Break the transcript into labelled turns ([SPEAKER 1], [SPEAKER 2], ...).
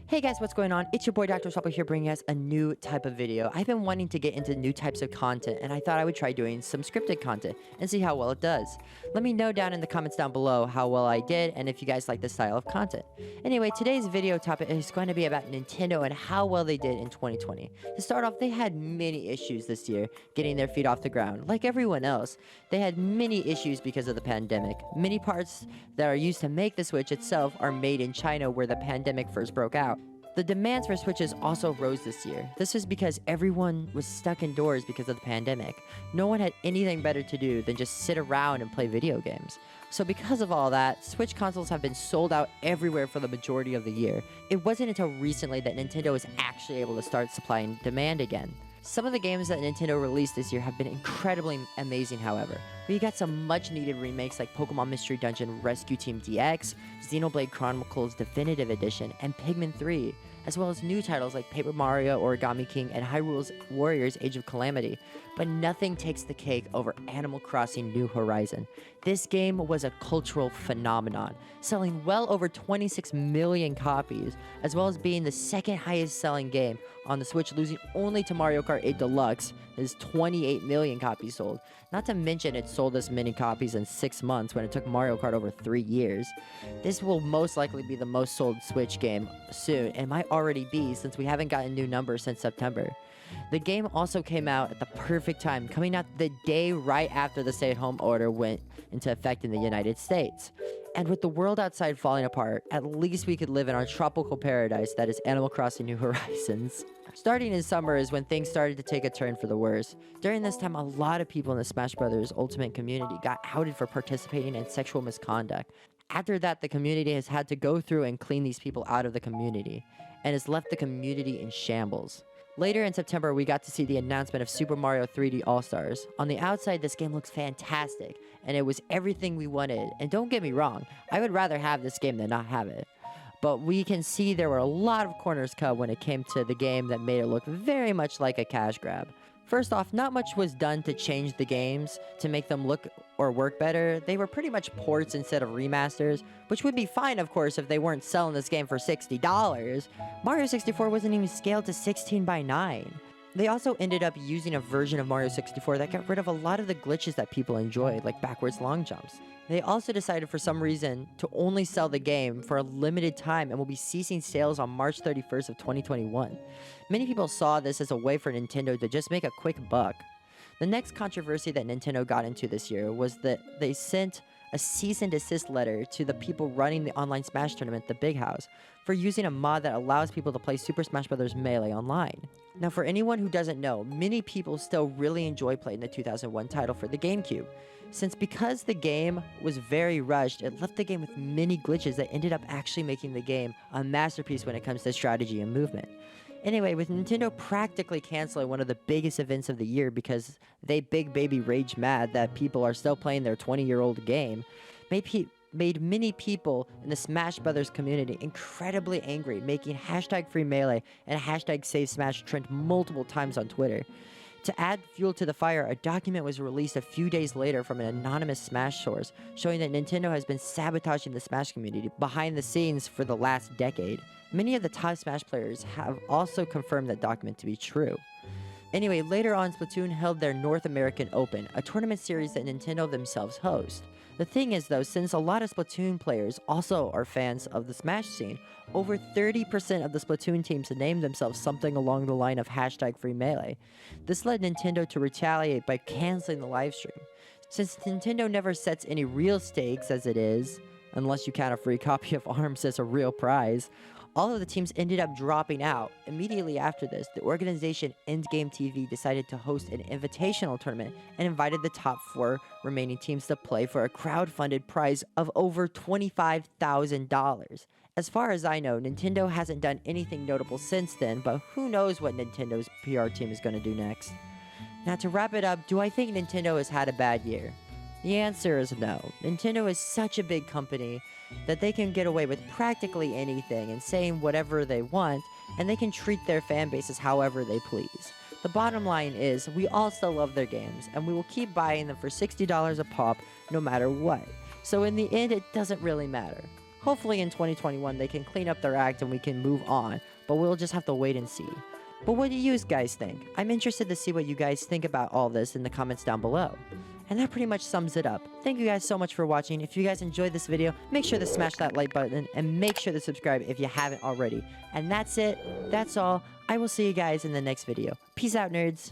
[SPEAKER 1] Hey guys, what's going on? It's your boy Dr. Shopper here bringing us a new type of video. I've been wanting to get into new types of content and I thought I would try doing some scripted content and see how well it does. Let me know down in the comments down below how well I did and if you guys like this style of content. Anyway, today's video topic is going to be about Nintendo and how well they did in 2020. To start off, they had many issues this year getting their feet off the ground. Like everyone else, they had many issues because of the pandemic. Many parts that are used to make the Switch itself are made in China where the pandemic first broke out. The demands for Switches also rose this year. This was because everyone was stuck indoors because of the pandemic. No one had anything better to do than just sit around and play video games. So because of all that, Switch consoles have been sold out everywhere for the majority of the year. It wasn't until recently that Nintendo was actually able to start supplying demand again. Some of the games that Nintendo released this year have been incredibly amazing, however. We got some much-needed remakes like Pokemon Mystery Dungeon Rescue Team DX, Xenoblade Chronicles Definitive Edition, and Pikmin 3, as well as new titles like Paper Mario Origami King and Hyrule Warriors Age of Calamity. But nothing takes the cake over Animal Crossing New Horizon. This game was a cultural phenomenon, selling well over 26 million copies, as well as being the second highest selling game on the Switch, losing only to Mario Kart 8 Deluxe. Is 28 million copies sold. Not to mention it sold this many copies in 6 months when it took Mario Kart over 3 years. This will most likely be the most sold Switch game soon, and might already be since we haven't gotten new numbers since September. The game also came out at the perfect time, coming out the day right after the stay-at-home order went into effect in the United States. And with the world outside falling apart, at least we could live in our tropical paradise that is Animal Crossing New Horizons. Starting in summer is when things started to take a turn for the worse. During this time, a lot of people in the Smash Bros. Ultimate community got outed for participating in sexual misconduct. After that, the community has had to go through and clean these people out of the community, and has left the community in shambles. Later in September, we got to see the announcement of Super Mario 3D All-Stars. On the outside, this game looks fantastic, and it was everything we wanted. And don't get me wrong, I would rather have this game than not have it. But we can see there were a lot of corners cut when it came to the game that made it look very much like a cash grab. First off, not much was done to change the games to make them look or work better. They were pretty much ports instead of remasters, which would be fine, of course, if they weren't selling this game for $60. Mario 64 wasn't even scaled to 16 by 9. They also ended up using a version of Mario 64 that got rid of a lot of the glitches that people enjoyed, like backwards long jumps. They also decided for some reason to only sell the game for a limited time and will be ceasing sales on March 31st of 2021. Many people saw this as a way for Nintendo to just make a quick buck. The next controversy that Nintendo got into this year was that they sent a cease and desist letter to the people running the online Smash tournament, The Big House, for using a mod that allows people to play Super Smash Bros. Melee online. Now, for anyone who doesn't know, many people still really enjoy playing the 2001 title for the GameCube. Because the game was very rushed, it left the game with many glitches that ended up actually making the game a masterpiece when it comes to strategy and movement. Anyway, with Nintendo practically canceling one of the biggest events of the year because they big baby rage mad that people are still playing their 20-year-old game, made many people in the Smash Brothers community incredibly angry, making hashtag free melee and hashtag save Smash trend multiple times on Twitter. To add fuel to the fire, a document was released a few days later from an anonymous Smash source, showing that Nintendo has been sabotaging the Smash community behind the scenes for the last decade. Many of the top Smash players have also confirmed that document to be true. Anyway, later on, Splatoon held their North American Open, a tournament series that Nintendo themselves host. The thing is though, since a lot of Splatoon players also are fans of the Smash scene, over 30% of the Splatoon teams named themselves something along the line of hashtag free melee. This led Nintendo to retaliate by canceling the livestream. Since Nintendo never sets any real stakes as it is, unless you count a free copy of ARMS as a real prize, all of the teams ended up dropping out. Immediately after this, the organization Endgame TV decided to host an invitational tournament and invited the top 4 remaining teams to play for a crowd-funded prize of over $25,000. As far as I know, Nintendo hasn't done anything notable since then, but who knows what Nintendo's PR team is going to do next. Now to wrap it up, do I think Nintendo has had a bad year? The answer is no. Nintendo is such a big company that they can get away with practically anything and saying whatever they want, and they can treat their fan bases however they please. The bottom line is, we all still love their games, and we will keep buying them for $60 a pop no matter what. So in the end, it doesn't really matter. Hopefully in 2021 they can clean up their act and we can move on, but we'll just have to wait and see. But what do you guys think? I'm interested to see what you guys think about all this in the comments down below. And that pretty much sums it up. Thank you guys so much for watching. If you guys enjoyed this video, make sure to smash that like button and make sure to subscribe if you haven't already. And that's it. That's all. I will see you guys in the next video. Peace out, nerds.